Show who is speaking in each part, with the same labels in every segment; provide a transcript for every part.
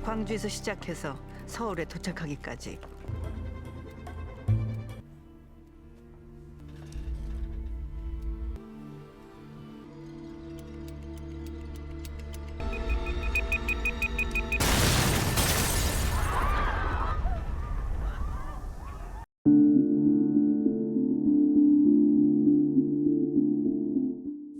Speaker 1: 광주에서 시작해서 서울에 도착하기까지.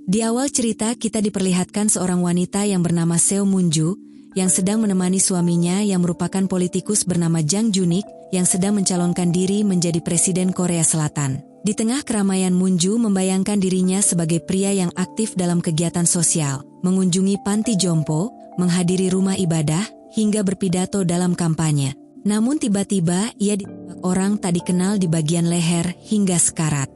Speaker 2: Di awal cerita kita diperlihatkan seorang wanita yang bernama Seo Moon-ju yang sedang menemani suaminya yang merupakan politikus bernama Jang Junik yang sedang mencalonkan diri menjadi presiden Korea Selatan. Di tengah keramaian, Moon-ju membayangkan dirinya sebagai pria yang aktif dalam kegiatan sosial, mengunjungi panti jompo, menghadiri rumah ibadah, hingga berpidato dalam kampanye. Namun tiba-tiba ia ditembak orang tak dikenal di bagian leher hingga sekarat.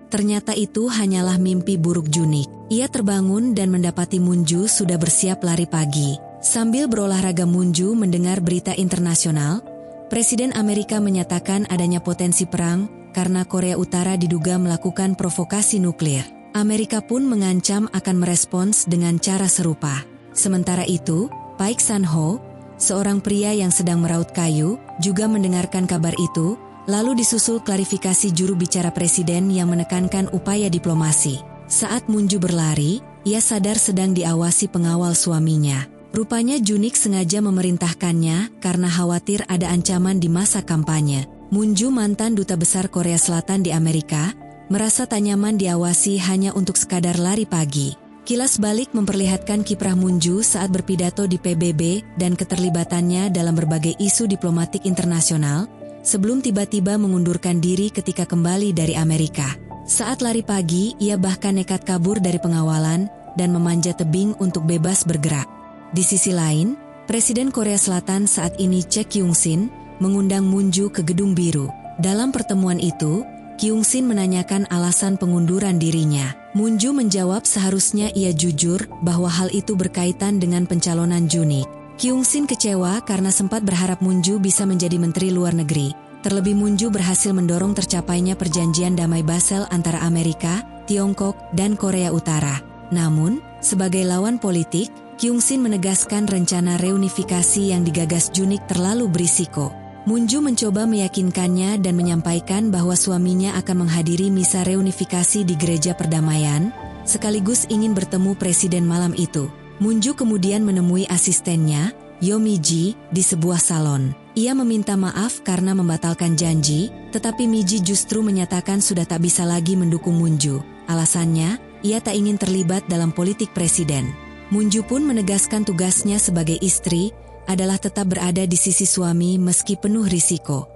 Speaker 2: Ternyata itu hanyalah mimpi buruk Junik. Ia terbangun dan mendapati Moon-ju sudah bersiap lari pagi. Sambil berolahraga, Moon-ju mendengar berita internasional. Presiden Amerika menyatakan adanya potensi perang karena Korea Utara diduga melakukan provokasi nuklir. Amerika pun mengancam akan merespons dengan cara serupa. Sementara itu, Paik San-ho, seorang pria yang sedang meraut kayu, juga mendengarkan kabar itu. Lalu disusul klarifikasi juru bicara presiden yang menekankan upaya diplomasi. Saat Moon-ju berlari, ia sadar sedang diawasi pengawal suaminya. Rupanya Junik sengaja memerintahkannya karena khawatir ada ancaman di masa kampanye. Moon-ju, mantan duta besar Korea Selatan di Amerika, merasa tak nyaman diawasi hanya untuk sekadar lari pagi. Kilas balik memperlihatkan kiprah Moon-ju saat berpidato di PBB dan keterlibatannya dalam berbagai isu diplomatik internasional, sebelum tiba-tiba mengundurkan diri ketika kembali dari Amerika. Saat lari pagi, ia bahkan nekat kabur dari pengawalan dan memanjat tebing untuk bebas bergerak. Di sisi lain, Presiden Korea Selatan saat ini Chae Kyung-sin mengundang Moon-ju ke Gedung Biru. Dalam pertemuan itu, Kyung-sin menanyakan alasan pengunduran dirinya. Moon-ju menjawab seharusnya ia jujur bahwa hal itu berkaitan dengan pencalonan Junik. Kyung-sin kecewa karena sempat berharap Moon-ju bisa menjadi Menteri Luar Negeri. Terlebih Moon-ju berhasil mendorong tercapainya perjanjian damai Basel antara Amerika, Tiongkok, dan Korea Utara. Namun, sebagai lawan politik, Kyung-sin menegaskan rencana reunifikasi yang digagas Junik terlalu berisiko. Moon-ju mencoba meyakinkannya dan menyampaikan bahwa suaminya akan menghadiri misa reunifikasi di Gereja Perdamaian, sekaligus ingin bertemu presiden malam itu. Moon-ju kemudian menemui asistennya, Yo Mi-ji, di sebuah salon. Ia meminta maaf karena membatalkan janji, tetapi Mi-ji justru menyatakan sudah tak bisa lagi mendukung Moon-ju. Alasannya, ia tak ingin terlibat dalam politik presiden. Moon-ju pun menegaskan tugasnya sebagai istri adalah tetap berada di sisi suami meski penuh risiko.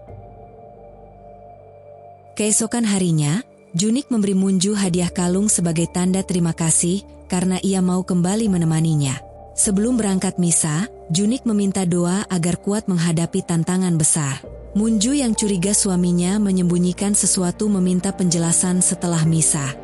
Speaker 2: Keesokan harinya, Junik memberi Moon-ju hadiah kalung sebagai tanda terima kasih karena ia mau kembali menemaninya. Sebelum berangkat misa, Junik meminta doa agar kuat menghadapi tantangan besar. Moon-ju yang curiga suaminya menyembunyikan sesuatu meminta penjelasan setelah misa.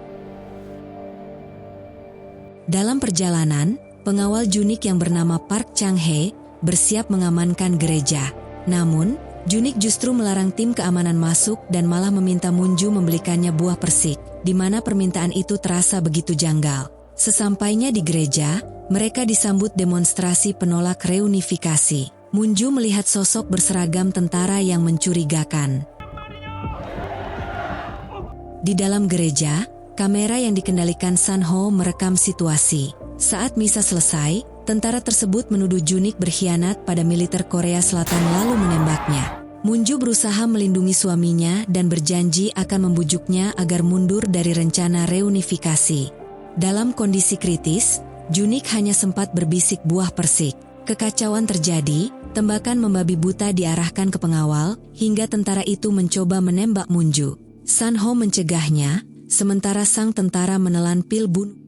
Speaker 2: Dalam perjalanan, pengawal Junik yang bernama Park Chang-hye bersiap mengamankan gereja. Namun, Junik justru melarang tim keamanan masuk dan malah meminta Moon-ju membelikannya buah persik, di mana permintaan itu terasa begitu janggal. Sesampainya di gereja, mereka disambut demonstrasi penolak reunifikasi. Moon-ju melihat sosok berseragam tentara yang mencurigakan. Di dalam gereja, kamera yang dikendalikan San-ho merekam situasi. Saat misa selesai, tentara tersebut menuduh Junik berkhianat pada militer Korea Selatan lalu menembaknya. Moon-ju berusaha melindungi suaminya dan berjanji akan membujuknya agar mundur dari rencana reunifikasi. Dalam kondisi kritis, Junik hanya sempat berbisik buah persik. Kekacauan terjadi, tembakan membabi buta diarahkan ke pengawal, hingga tentara itu mencoba menembak Moon-ju. San-ho mencegahnya, sementara sang tentara menelan pil bunuh.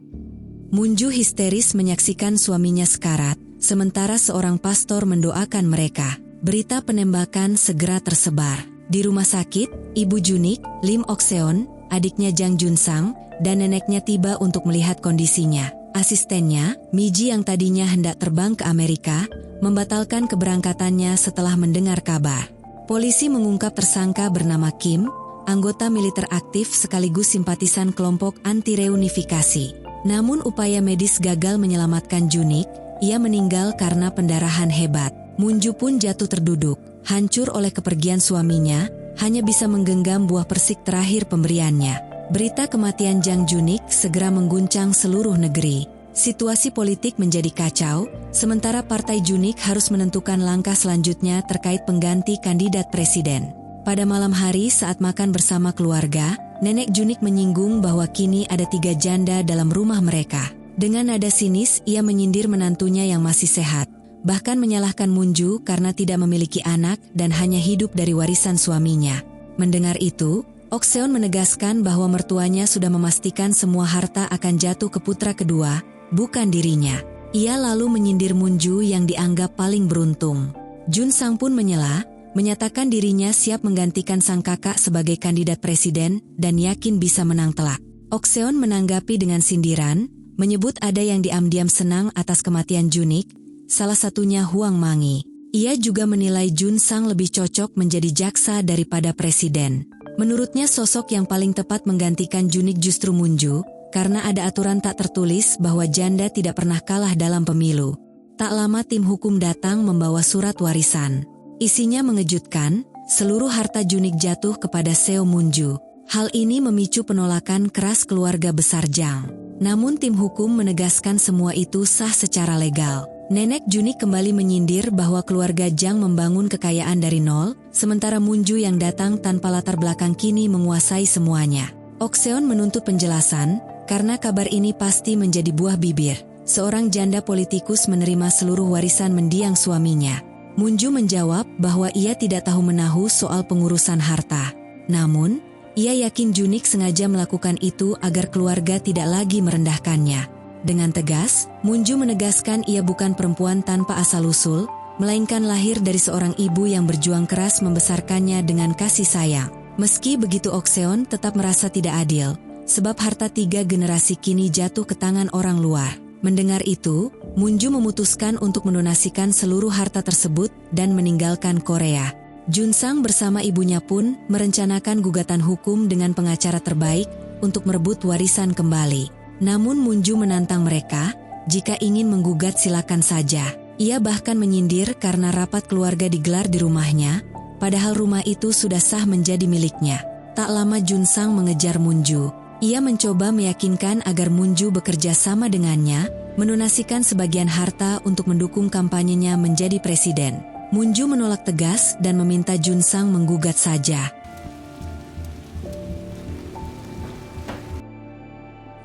Speaker 2: Moon-ju histeris menyaksikan suaminya sekarat, sementara seorang pastor mendoakan mereka. Berita penembakan segera tersebar. Di rumah sakit, ibu Junik, Lim Ok-seon, adiknya Jang Jun-sang, dan neneknya tiba untuk melihat kondisinya. Asistennya, Mi-ji yang tadinya hendak terbang ke Amerika, membatalkan keberangkatannya setelah mendengar kabar. Polisi mengungkap tersangka bernama Kim, anggota militer aktif sekaligus simpatisan kelompok anti-reunifikasi. Namun upaya medis gagal menyelamatkan Junik, ia meninggal karena pendarahan hebat. Munju pun jatuh terduduk, hancur oleh kepergian suaminya, hanya bisa menggenggam buah persik terakhir pemberiannya. Berita kematian Jang Junik segera mengguncang seluruh negeri. Situasi politik menjadi kacau, sementara partai Junik harus menentukan langkah selanjutnya terkait pengganti kandidat presiden. Pada malam hari saat makan bersama keluarga, Nenek Junik menyinggung bahwa kini ada 3 janda dalam rumah mereka. Dengan nada sinis, ia menyindir menantunya yang masih sehat, bahkan menyalahkan Munju karena tidak memiliki anak dan hanya hidup dari warisan suaminya. Mendengar itu, Ok-seon menegaskan bahwa mertuanya sudah memastikan semua harta akan jatuh ke putra kedua, bukan dirinya. Ia lalu menyindir Munju yang dianggap paling beruntung. Jun Sang pun menyela, menyatakan dirinya siap menggantikan sang kakak sebagai kandidat presiden dan yakin bisa menang telak. Ok-seon menanggapi dengan sindiran, menyebut ada yang diam-diam senang atas kematian Junik, salah satunya Huang Mangi. Ia juga menilai Jun Sang lebih cocok menjadi jaksa daripada presiden. Menurutnya sosok yang paling tepat menggantikan Junik justru Munju, karena ada aturan tak tertulis bahwa janda tidak pernah kalah dalam pemilu. Tak lama tim hukum datang membawa surat warisan. Isinya mengejutkan, seluruh harta Junik jatuh kepada Seo Munju. Hal ini memicu penolakan keras keluarga besar Jang. Namun tim hukum menegaskan semua itu sah secara legal. Nenek Junik kembali menyindir bahwa keluarga Jang membangun kekayaan dari nol, sementara Munju yang datang tanpa latar belakang kini menguasai semuanya. Ok-seon menuntut penjelasan, karena kabar ini pasti menjadi buah bibir. Seorang janda politikus menerima seluruh warisan mendiang suaminya. Munju menjawab bahwa ia tidak tahu menahu soal pengurusan harta. Namun, ia yakin Junik sengaja melakukan itu agar keluarga tidak lagi merendahkannya. Dengan tegas, Munju menegaskan ia bukan perempuan tanpa asal-usul, melainkan lahir dari seorang ibu yang berjuang keras membesarkannya dengan kasih sayang. Meski begitu Ok-seon tetap merasa tidak adil, sebab harta 3 generasi kini jatuh ke tangan orang luar. Mendengar itu, Munju memutuskan untuk melunasikan seluruh harta tersebut dan meninggalkan Korea. Jun Sang bersama ibunya pun merencanakan gugatan hukum dengan pengacara terbaik untuk merebut warisan kembali. Namun Munju menantang mereka, jika ingin menggugat silakan saja. Ia bahkan menyindir karena rapat keluarga digelar di rumahnya, padahal rumah itu sudah sah menjadi miliknya. Tak lama Jun Sang mengejar Munju. Ia mencoba meyakinkan agar Munju bekerja sama dengannya, melunasikan sebagian harta untuk mendukung kampanyenya menjadi presiden. Munju menolak tegas dan meminta Jun Sang menggugat saja.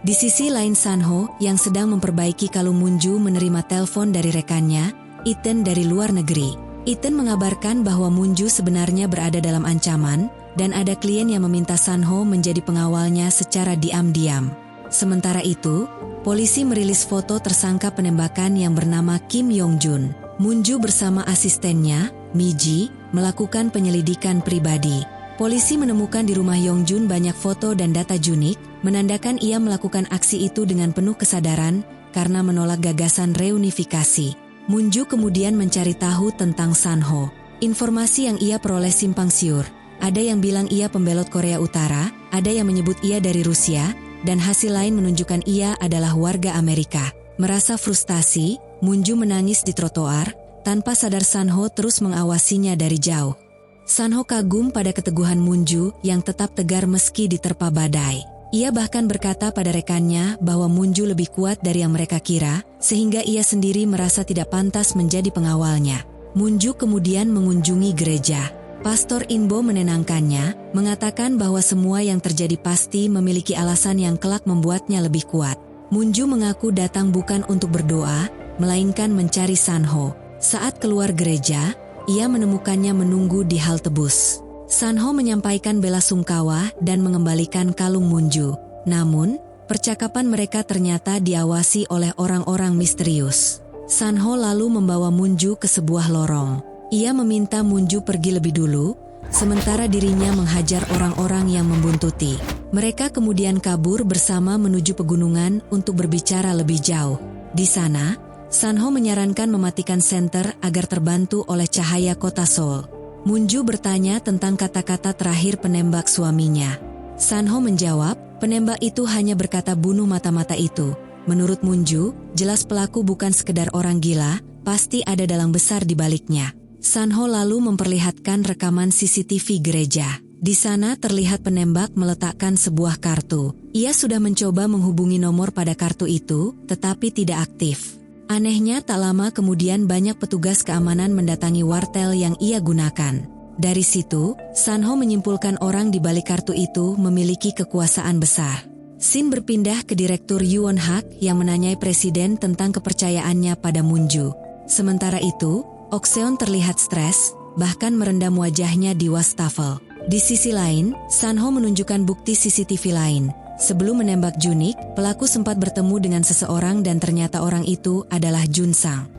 Speaker 2: Di sisi lain Sanho yang sedang memperbaiki kalung Munju menerima telepon dari rekannya, Iten dari luar negeri. Iten mengabarkan bahwa Munju sebenarnya berada dalam ancaman, dan ada klien yang meminta Sanho menjadi pengawalnya secara diam-diam. Sementara itu, polisi merilis foto tersangka penembakan yang bernama Kim Yong-jun. Munju bersama asistennya, Mi-ji, melakukan penyelidikan pribadi. Polisi menemukan di rumah Yong-jun banyak foto dan data Junik, menandakan ia melakukan aksi itu dengan penuh kesadaran karena menolak gagasan reunifikasi. Munju kemudian mencari tahu tentang Sanho. Informasi yang ia peroleh simpang siur. Ada yang bilang ia pembelot Korea Utara, ada yang menyebut ia dari Rusia, dan hasil lain menunjukkan ia adalah warga Amerika. Merasa frustasi, Munju menangis di trotoar, tanpa sadar Sanho terus mengawasinya dari jauh. Sanho kagum pada keteguhan Munju yang tetap tegar meski diterpa badai. Ia bahkan berkata pada rekannya bahwa Munju lebih kuat dari yang mereka kira, sehingga ia sendiri merasa tidak pantas menjadi pengawalnya. Munju kemudian mengunjungi gereja. Pastor Inbo menenangkannya, mengatakan bahwa semua yang terjadi pasti memiliki alasan yang kelak membuatnya lebih kuat. Munju mengaku datang bukan untuk berdoa, melainkan mencari Sanho. Saat keluar gereja, ia menemukannya menunggu di halte bus. Sanho menyampaikan bela sungkawa dan mengembalikan kalung Munju. Namun, percakapan mereka ternyata diawasi oleh orang-orang misterius. Sanho lalu membawa Munju ke sebuah lorong. Ia meminta Munju pergi lebih dulu, sementara dirinya menghajar orang-orang yang membuntuti. Mereka kemudian kabur bersama menuju pegunungan untuk berbicara lebih jauh. Di sana, Sanho menyarankan mematikan senter agar terbantu oleh cahaya kota Seoul. Munju bertanya tentang kata-kata terakhir penembak suaminya. Sanho menjawab, penembak itu hanya berkata bunuh mata-mata itu. Menurut Munju, jelas pelaku bukan sekedar orang gila, pasti ada dalang besar di baliknya. Sanho lalu memperlihatkan rekaman CCTV gereja. Di sana terlihat penembak meletakkan sebuah kartu. Ia sudah mencoba menghubungi nomor pada kartu itu, tetapi tidak aktif. Anehnya tak lama kemudian banyak petugas keamanan mendatangi wartel yang ia gunakan. Dari situ, Sanho menyimpulkan orang di balik kartu itu memiliki kekuasaan besar. Sin berpindah ke Direktur Yuon Hak yang menanyai Presiden tentang kepercayaannya pada Munju. Sementara itu, Okseon terlihat stres, bahkan merendam wajahnya di wastafel. Di sisi lain, Sanho menunjukkan bukti CCTV lain. Sebelum menembak Junik, pelaku sempat bertemu dengan seseorang dan ternyata orang itu adalah Junsang.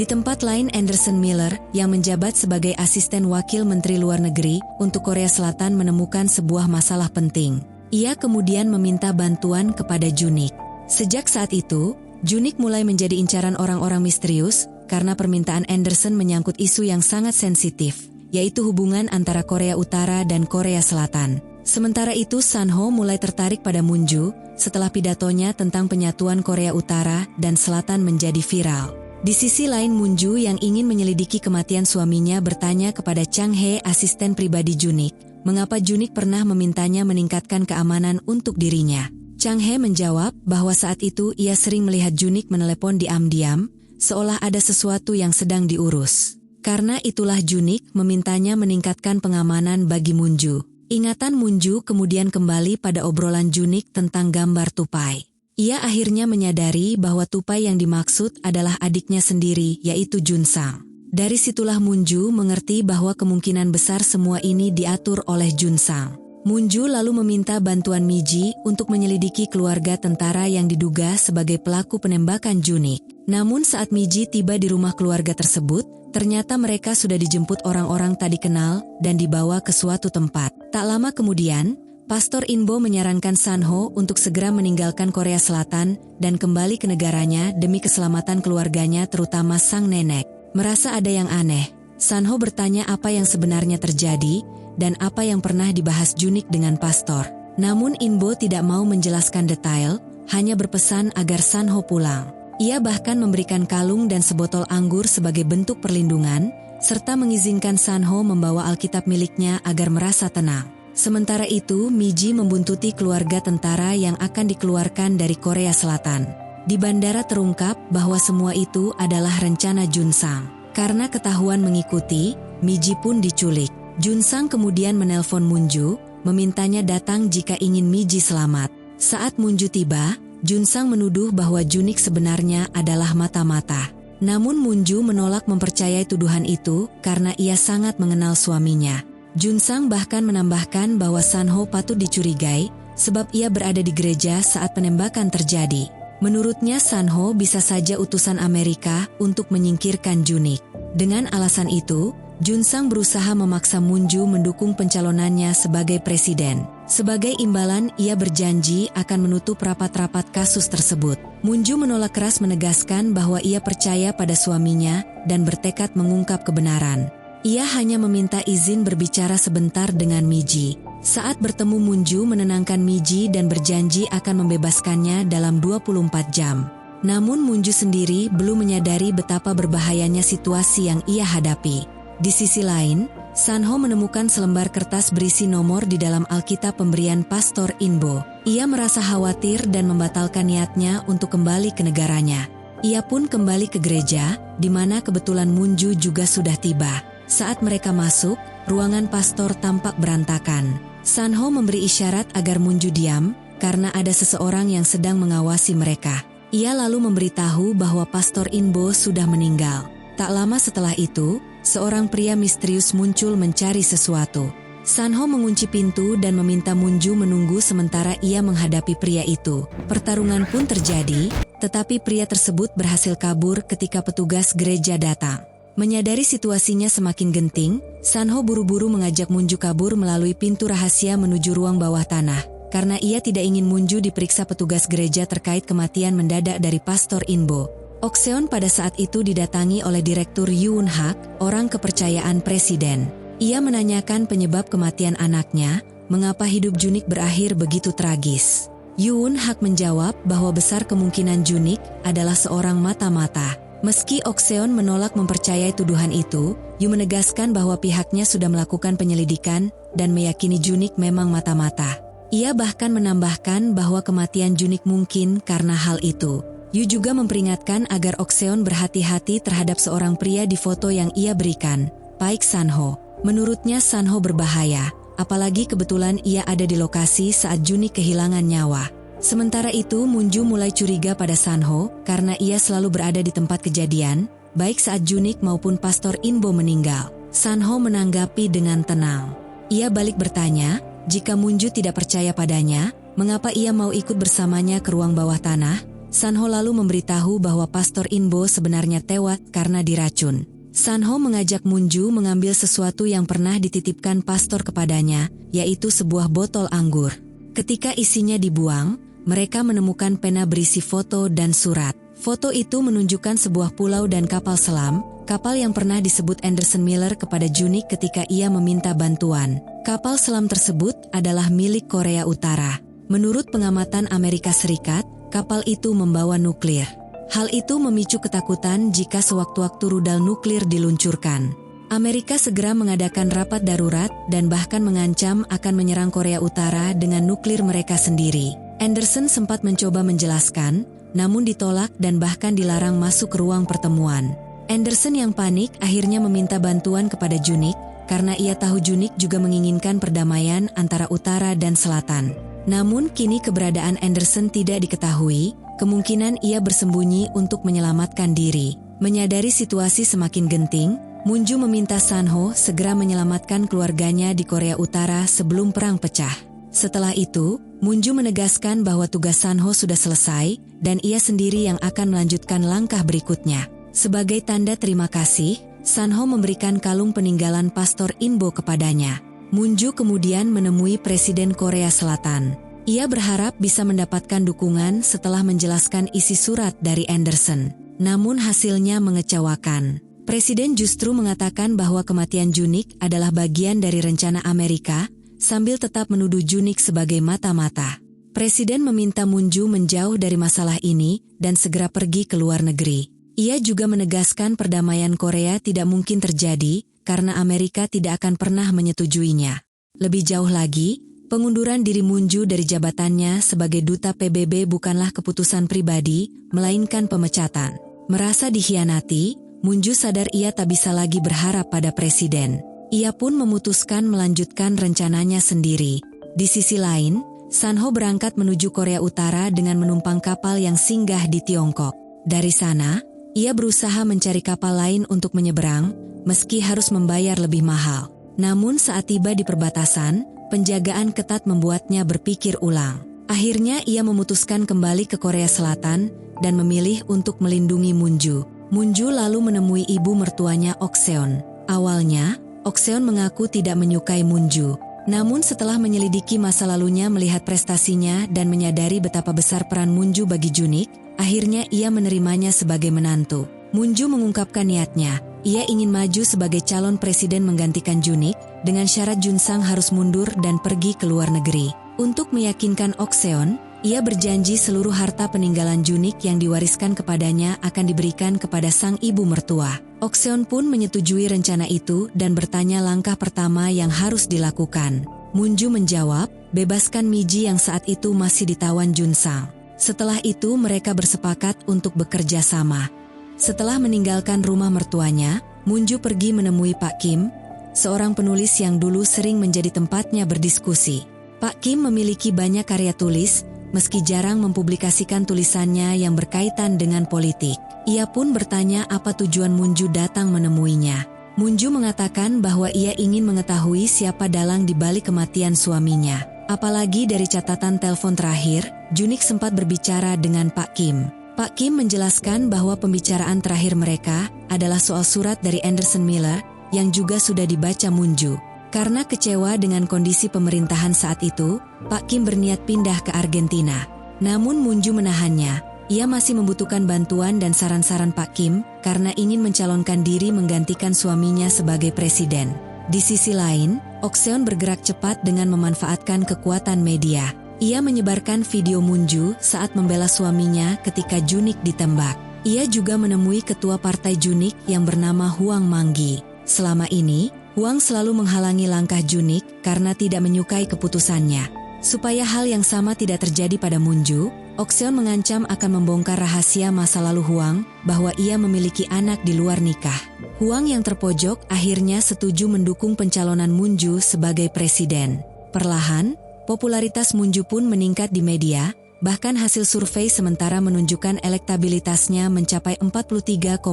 Speaker 2: Di tempat lain, Anderson Miller, yang menjabat sebagai asisten wakil Menteri Luar Negeri untuk Korea Selatan menemukan sebuah masalah penting. Ia kemudian meminta bantuan kepada Junik. Sejak saat itu, Junik mulai menjadi incaran orang-orang misterius karena permintaan Anderson menyangkut isu yang sangat sensitif, yaitu hubungan antara Korea Utara dan Korea Selatan. Sementara itu, Sanho mulai tertarik pada Munju setelah pidatonya tentang penyatuan Korea Utara dan Selatan menjadi viral. Di sisi lain, Munju yang ingin menyelidiki kematian suaminya bertanya kepada Chang Hye, asisten pribadi Junik, mengapa Junik pernah memintanya meningkatkan keamanan untuk dirinya. Chang Hye menjawab bahwa saat itu ia sering melihat Junik menelepon diam-diam, seolah ada sesuatu yang sedang diurus. Karena itulah Junik memintanya meningkatkan pengamanan bagi Munju. Ingatan Munju kemudian kembali pada obrolan Junik tentang gambar tupai. Ia akhirnya menyadari bahwa tupai yang dimaksud adalah adiknya sendiri, yaitu Junsang. Dari situlah Munju mengerti bahwa kemungkinan besar semua ini diatur oleh Junsang. Munju lalu meminta bantuan Miji untuk menyelidiki keluarga tentara yang diduga sebagai pelaku penembakan Junik. Namun saat Miji tiba di rumah keluarga tersebut, ternyata mereka sudah dijemput orang-orang tak dikenal dan dibawa ke suatu tempat. Tak lama kemudian, Pastor Inbo menyarankan Sanho untuk segera meninggalkan Korea Selatan dan kembali ke negaranya demi keselamatan keluarganya, terutama sang nenek. Merasa ada yang aneh, Sanho bertanya apa yang sebenarnya terjadi dan apa yang pernah dibahas Junik dengan pastor. Namun Inbo tidak mau menjelaskan detail, hanya berpesan agar Sanho pulang. Ia bahkan memberikan kalung dan sebotol anggur sebagai bentuk perlindungan, serta mengizinkan Sanho membawa Alkitab miliknya agar merasa tenang. Sementara itu, Miji membuntuti keluarga tentara yang akan dikeluarkan dari Korea Selatan. Di bandara terungkap bahwa semua itu adalah rencana Junsang. Karena ketahuan mengikuti, Miji pun diculik. Junsang kemudian menelpon Munju, memintanya datang jika ingin Miji selamat. Saat Munju tiba, Junsang menuduh bahwa Junik sebenarnya adalah mata-mata. Namun Munju menolak mempercayai tuduhan itu karena ia sangat mengenal suaminya. Junsang bahkan menambahkan bahwa Sanho patut dicurigai sebab ia berada di gereja saat penembakan terjadi. Menurutnya Sanho bisa saja utusan Amerika untuk menyingkirkan Junik. Dengan alasan itu, Junsang berusaha memaksa Munju mendukung pencalonannya sebagai presiden. Sebagai imbalan, ia berjanji akan menutup rapat-rapat kasus tersebut. Munju menolak keras, menegaskan bahwa ia percaya pada suaminya dan bertekad mengungkap kebenaran. Ia hanya meminta izin berbicara sebentar dengan Miji. Saat bertemu, Munju menenangkan Miji dan berjanji akan membebaskannya dalam 24 jam. Namun Munju sendiri belum menyadari betapa berbahayanya situasi yang ia hadapi. Di sisi lain, Sanho menemukan selembar kertas berisi nomor di dalam Alkitab pemberian Pastor Inbo. Ia merasa khawatir dan membatalkan niatnya untuk kembali ke negaranya. Ia pun kembali ke gereja, di mana kebetulan Munju juga sudah tiba. Saat mereka masuk, ruangan pastor tampak berantakan. Sanho memberi isyarat agar Munju diam, karena ada seseorang yang sedang mengawasi mereka. Ia lalu memberitahu bahwa Pastor Inbo sudah meninggal. Tak lama setelah itu, seorang pria misterius muncul mencari sesuatu. Sanho mengunci pintu dan meminta Munju menunggu sementara ia menghadapi pria itu. Pertarungan pun terjadi, tetapi pria tersebut berhasil kabur ketika petugas gereja datang. Menyadari situasinya semakin genting, Sanho buru-buru mengajak Munju kabur melalui pintu rahasia menuju ruang bawah tanah, karena ia tidak ingin Munju diperiksa petugas gereja terkait kematian mendadak dari Pastor Inbo. Okseon pada saat itu didatangi oleh Direktur Yoon Hak, orang kepercayaan presiden. Ia menanyakan penyebab kematian anaknya, mengapa hidup Junik berakhir begitu tragis. Yoon Hak menjawab bahwa besar kemungkinan Junik adalah seorang mata-mata. Meski Okseon menolak mempercayai tuduhan itu, Yoon menegaskan bahwa pihaknya sudah melakukan penyelidikan dan meyakini Junik memang mata-mata. Ia bahkan menambahkan bahwa kematian Junik mungkin karena hal itu. Yu juga memperingatkan agar Okseon berhati-hati terhadap seorang pria di foto yang ia berikan, Paik Sanho. Menurutnya Sanho berbahaya, apalagi kebetulan ia ada di lokasi saat Junik kehilangan nyawa. Sementara itu Munju mulai curiga pada Sanho karena ia selalu berada di tempat kejadian, baik saat Junik maupun Pastor Inbo meninggal. Sanho menanggapi dengan tenang. Ia balik bertanya, jika Munju tidak percaya padanya, mengapa ia mau ikut bersamanya ke ruang bawah tanah? Sanho lalu memberitahu bahwa Pastor Inbo sebenarnya tewas karena diracun. Sanho mengajak Munju mengambil sesuatu yang pernah dititipkan pastor kepadanya, yaitu sebuah botol anggur. Ketika isinya dibuang, mereka menemukan pena berisi foto dan surat. Foto itu menunjukkan sebuah pulau dan kapal selam, kapal yang pernah disebut Anderson Miller kepada Junik ketika ia meminta bantuan. Kapal selam tersebut adalah milik Korea Utara. Menurut pengamatan Amerika Serikat, kapal itu membawa nuklir. Hal itu memicu ketakutan jika sewaktu-waktu rudal nuklir diluncurkan. Amerika segera mengadakan rapat darurat dan bahkan mengancam akan menyerang Korea Utara dengan nuklir mereka sendiri. Anderson sempat mencoba menjelaskan, namun ditolak dan bahkan dilarang masuk ke ruang pertemuan. Anderson yang panik akhirnya meminta bantuan kepada Junik, karena ia tahu Junik juga menginginkan perdamaian antara utara dan selatan. Namun kini keberadaan Anderson tidak diketahui, kemungkinan ia bersembunyi untuk menyelamatkan diri. Menyadari situasi semakin genting, Munju meminta Sanho segera menyelamatkan keluarganya di Korea Utara sebelum perang pecah. Setelah itu, Munju menegaskan bahwa tugas Sanho sudah selesai dan ia sendiri yang akan melanjutkan langkah berikutnya. Sebagai tanda terima kasih, Sanho memberikan kalung peninggalan Pastor Inbo kepadanya. Munju kemudian menemui Presiden Korea Selatan. Ia berharap bisa mendapatkan dukungan setelah menjelaskan isi surat dari Anderson. Namun hasilnya mengecewakan. Presiden justru mengatakan bahwa kematian Junik adalah bagian dari rencana Amerika, sambil tetap menuduh Junik sebagai mata-mata. Presiden meminta Munju menjauh dari masalah ini dan segera pergi ke luar negeri. Ia juga menegaskan perdamaian Korea tidak mungkin terjadi, karena Amerika tidak akan pernah menyetujuinya. Lebih jauh lagi, pengunduran diri Munju dari jabatannya sebagai duta PBB bukanlah keputusan pribadi, melainkan pemecatan. Merasa dikhianati, Munju sadar ia tak bisa lagi berharap pada presiden. Ia pun memutuskan melanjutkan rencananya sendiri. Di sisi lain, Sanho berangkat menuju Korea Utara dengan menumpang kapal yang singgah di Tiongkok. Dari sana, ia berusaha mencari kapal lain untuk menyeberang, meski harus membayar lebih mahal. Namun saat tiba di perbatasan, penjagaan ketat membuatnya berpikir ulang. Akhirnya ia memutuskan kembali ke Korea Selatan dan memilih untuk melindungi Munju. Munju lalu menemui ibu mertuanya Okseon. Awalnya, Okseon mengaku tidak menyukai Munju. Namun setelah menyelidiki masa lalunya melihat prestasinya dan menyadari betapa besar peran Munju bagi Junik, akhirnya ia menerimanya sebagai menantu. Munju mengungkapkan niatnya. Ia ingin maju sebagai calon presiden menggantikan Junik, dengan syarat Junsang harus mundur dan pergi ke luar negeri. Untuk meyakinkan Okseon, ia berjanji seluruh harta peninggalan Junik yang diwariskan kepadanya akan diberikan kepada sang ibu mertua. Okseon pun menyetujui rencana itu dan bertanya langkah pertama yang harus dilakukan. Munju menjawab, bebaskan Miji yang saat itu masih ditawan Junsang. Setelah itu mereka bersepakat untuk bekerja sama. Setelah meninggalkan rumah mertuanya, Munju pergi menemui Pak Kim, seorang penulis yang dulu sering menjadi tempatnya berdiskusi. Pak Kim memiliki banyak karya tulis, meski jarang mempublikasikan tulisannya yang berkaitan dengan politik. Ia pun bertanya apa tujuan Munju datang menemuinya. Munju mengatakan bahwa ia ingin mengetahui siapa dalang di balik kematian suaminya. Apalagi dari catatan telepon terakhir, Junik sempat berbicara dengan Pak Kim. Pak Kim menjelaskan bahwa pembicaraan terakhir mereka adalah soal surat dari Anderson Miller yang juga sudah dibaca Munju. Karena kecewa dengan kondisi pemerintahan saat itu, Pak Kim berniat pindah ke Argentina. Namun Munju menahannya. Ia masih membutuhkan bantuan dan saran-saran Pak Kim karena ingin mencalonkan diri menggantikan suaminya sebagai presiden. Di sisi lain, Ok Seon bergerak cepat dengan memanfaatkan kekuatan media. Ia menyebarkan video Moon Ju saat membela suaminya ketika Junik ditembak. Ia juga menemui ketua partai Junik yang bernama Huang Manggi. Selama ini, Huang selalu menghalangi langkah Junik karena tidak menyukai keputusannya. Supaya hal yang sama tidak terjadi pada Moon Ju, Ok Seon mengancam akan membongkar rahasia masa lalu Huang bahwa ia memiliki anak di luar nikah. Huang yang terpojok akhirnya setuju mendukung pencalonan Moon Ju sebagai presiden. Perlahan, popularitas Moon Ju pun meningkat di media, bahkan hasil survei sementara menunjukkan elektabilitasnya mencapai 43,5%.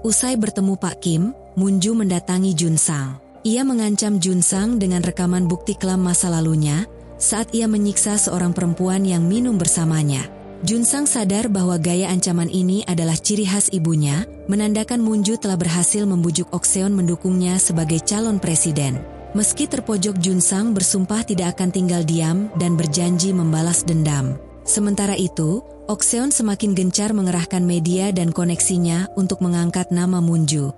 Speaker 2: Usai bertemu Pak Kim, Moon Ju mendatangi Jun Sang. Ia mengancam Jun Sang dengan rekaman bukti kelam masa lalunya saat ia menyiksa seorang perempuan yang minum bersamanya. Jun Sang sadar bahwa gaya ancaman ini adalah ciri khas ibunya, menandakan Moon Ju telah berhasil membujuk Ok Seon mendukungnya sebagai calon presiden. Meski terpojok, Jun Sang bersumpah tidak akan tinggal diam dan berjanji membalas dendam. Sementara itu, Ok Seon semakin gencar mengerahkan media dan koneksinya untuk mengangkat nama Moon Ju.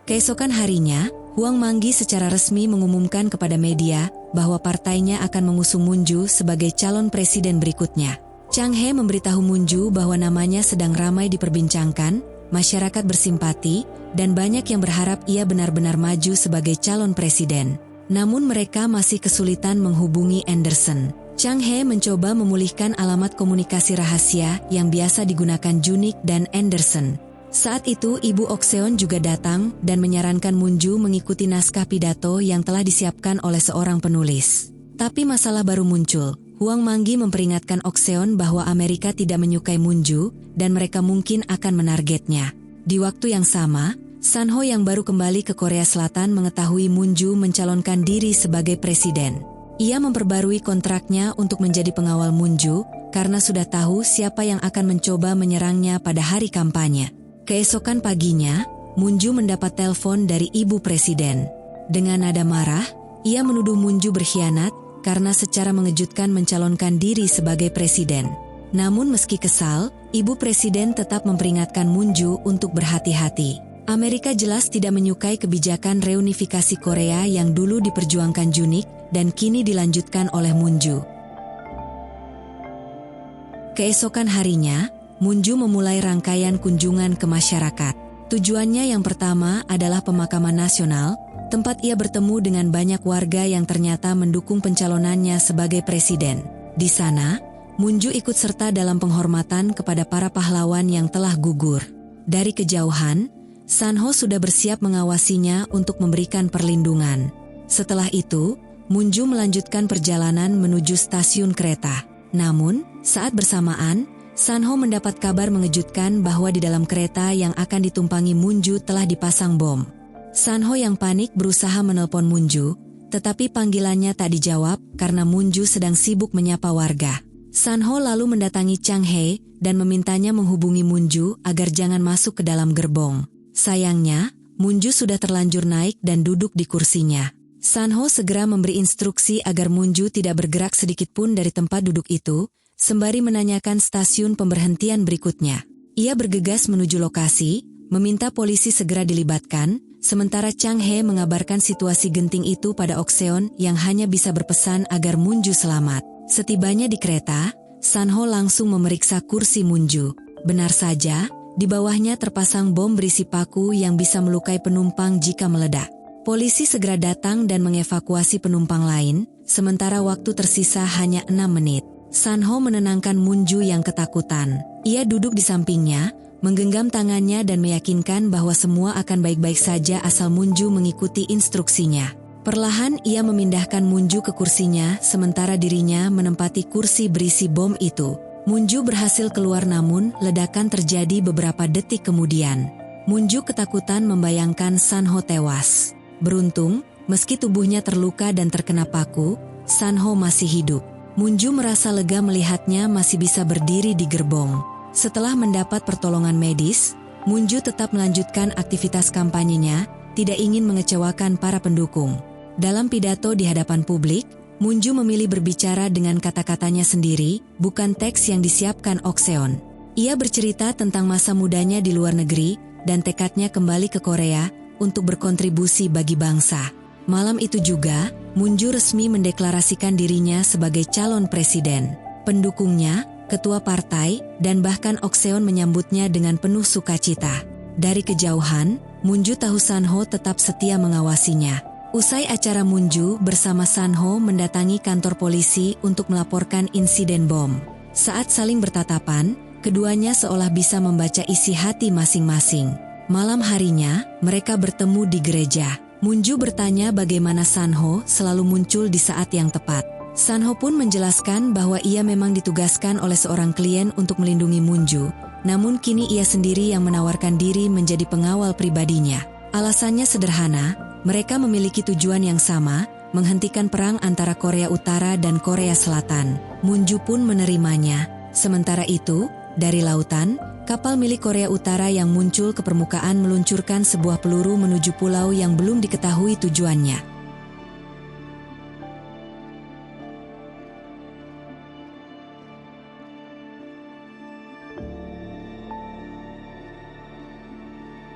Speaker 2: Keesokan harinya, Huang Manggi secara resmi mengumumkan kepada media bahwa partainya akan mengusung Moon Ju sebagai calon presiden berikutnya. Chang He memberitahu Moon Ju bahwa namanya sedang ramai diperbincangkan, masyarakat bersimpati, dan banyak yang berharap ia benar-benar maju sebagai calon presiden. Namun mereka masih kesulitan menghubungi Anderson. Chang He mencoba memulihkan alamat komunikasi rahasia yang biasa digunakan Junik dan Anderson. Saat itu Ibu Ok Seon juga datang dan menyarankan Moon Ju mengikuti naskah pidato yang telah disiapkan oleh seorang penulis. Tapi masalah baru muncul. Huang Manggi memperingatkan Ok Seon bahwa Amerika tidak menyukai Moon Ju dan mereka mungkin akan menargetnya. Di waktu yang sama, San Ho yang baru kembali ke Korea Selatan mengetahui Moon Ju mencalonkan diri sebagai presiden. Ia memperbarui kontraknya untuk menjadi pengawal Moon Ju karena sudah tahu siapa yang akan mencoba menyerangnya pada hari kampanye. Keesokan paginya, Moon Ju mendapat telepon dari ibu presiden. Dengan nada marah, ia menuduh Moon Ju berkhianat karena secara mengejutkan mencalonkan diri sebagai presiden. Namun meski kesal, ibu presiden tetap memperingatkan Moon Ju untuk berhati-hati. Amerika jelas tidak menyukai kebijakan reunifikasi Korea yang dulu diperjuangkan Junik dan kini dilanjutkan oleh Moon Ju. Keesokan harinya, Moon Ju memulai rangkaian kunjungan ke masyarakat. Tujuannya yang pertama adalah pemakaman nasional, tempat ia bertemu dengan banyak warga yang ternyata mendukung pencalonannya sebagai presiden. Di sana, Moon Ju ikut serta dalam penghormatan kepada para pahlawan yang telah gugur. Dari kejauhan, San Ho sudah bersiap mengawasinya untuk memberikan perlindungan. Setelah itu, Moon Ju melanjutkan perjalanan menuju stasiun kereta. Namun, saat bersamaan, San Ho mendapat kabar mengejutkan bahwa di dalam kereta yang akan ditumpangi Moon Ju telah dipasang bom. San Ho yang panik berusaha menelpon Moon Ju, tetapi panggilannya tak dijawab karena Moon Ju sedang sibuk menyapa warga. San Ho lalu mendatangi Chang He dan memintanya menghubungi Moon Ju agar jangan masuk ke dalam gerbong. Sayangnya, Moon Ju sudah terlanjur naik dan duduk di kursinya. San Ho segera memberi instruksi agar Moon Ju tidak bergerak sedikit pun dari tempat duduk itu, sembari menanyakan stasiun pemberhentian berikutnya. Ia bergegas menuju lokasi, meminta polisi segera dilibatkan, sementara Chang He mengabarkan situasi genting itu pada Ok Seon yang hanya bisa berpesan agar Moon Ju selamat. Setibanya di kereta, San Ho langsung memeriksa kursi Moon Ju. Benar saja, di bawahnya terpasang bom berisi paku yang bisa melukai penumpang jika meledak. Polisi segera datang dan mengevakuasi penumpang lain, sementara waktu tersisa hanya 6 menit. San Ho menenangkan Moon Ju yang ketakutan. Ia duduk di sampingnya, menggenggam tangannya dan meyakinkan bahwa semua akan baik-baik saja asal Moon Ju mengikuti instruksinya. Perlahan ia memindahkan Moon Ju ke kursinya, sementara dirinya menempati kursi berisi bom itu. Moon Ju berhasil keluar namun ledakan terjadi beberapa detik kemudian. Moon Ju ketakutan membayangkan San Ho tewas. Beruntung, meski tubuhnya terluka dan terkena paku, San Ho masih hidup. Moon Ju merasa lega melihatnya masih bisa berdiri di gerbong. Setelah mendapat pertolongan medis, Moon Ju tetap melanjutkan aktivitas kampanyenya, tidak ingin mengecewakan para pendukung. Dalam pidato di hadapan publik, Munju memilih berbicara dengan kata-katanya sendiri, bukan teks yang disiapkan Ok Seon. Ia bercerita tentang masa mudanya di luar negeri dan tekadnya kembali ke Korea untuk berkontribusi bagi bangsa. Malam itu juga, Munju resmi mendeklarasikan dirinya sebagai calon presiden. Pendukungnya, ketua partai, dan bahkan Ok Seon menyambutnya dengan penuh sukacita. Dari kejauhan, Munju tahu Sanho tetap setia mengawasinya. Usai acara, Munju bersama Sanho mendatangi kantor polisi untuk melaporkan insiden bom. Saat saling bertatapan, keduanya seolah bisa membaca isi hati masing-masing. Malam harinya, mereka bertemu di gereja. Munju bertanya bagaimana Sanho selalu muncul di saat yang tepat. Sanho pun menjelaskan bahwa ia memang ditugaskan oleh seorang klien untuk melindungi Munju, namun kini ia sendiri yang menawarkan diri menjadi pengawal pribadinya. Alasannya sederhana, mereka memiliki tujuan yang sama, menghentikan perang antara Korea Utara dan Korea Selatan. Munju pun menerimanya. Sementara itu, dari lautan, kapal milik Korea Utara yang muncul ke permukaan meluncurkan sebuah peluru menuju pulau yang belum diketahui tujuannya.